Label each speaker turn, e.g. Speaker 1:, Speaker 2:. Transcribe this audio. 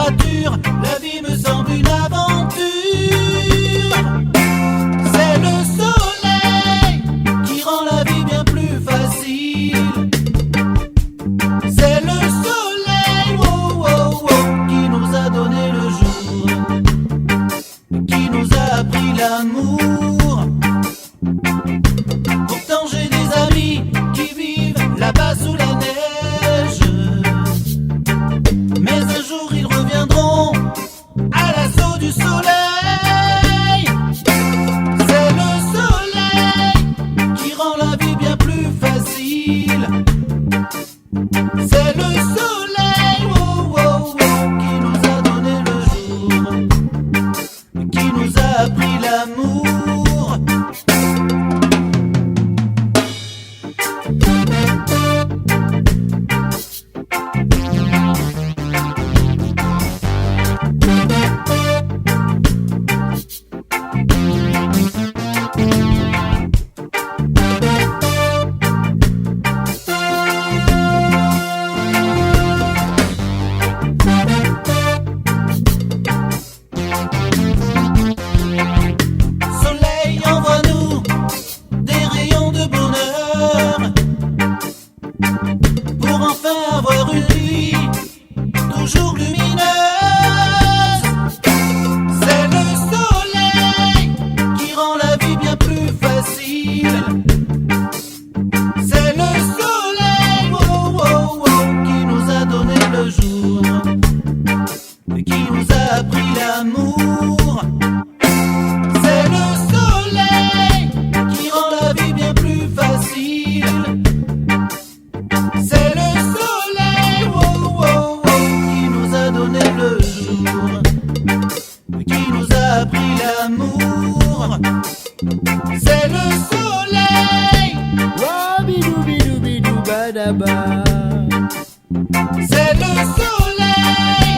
Speaker 1: température, la vie me semble une aventure. C'est le soleil qui rend la vie bien plus facile. C'est le soleil, oh, oh, oh, qui nous a donné le jour, qui nous a appris l'amour. Pourtant j'ai des amis qui vivent là-bas sous la neige, mais un jour ils reviendront à l'assaut du soleil. C'est le soleil qui rend la vie bien plus facile. C'est le soleil, oh, oh, oh, qui nous a donné le jour, qui nous a appris l'amour. Avoir une vie toujours lumineuse. C'est le soleil qui rend la vie bien plus facile. C'est le soleil, oh, oh, oh, qui nous a donné le jour, qui nous a appris l'amour. C'est le soleil qui rend la vie bien plus facile. C'est le soleil, oh, oh, oh, qui nous a donné le jour, qui nous a appris l'amour. C'est le soleil,
Speaker 2: Wabidou bidou bidou badaba.
Speaker 1: c'est le soleil,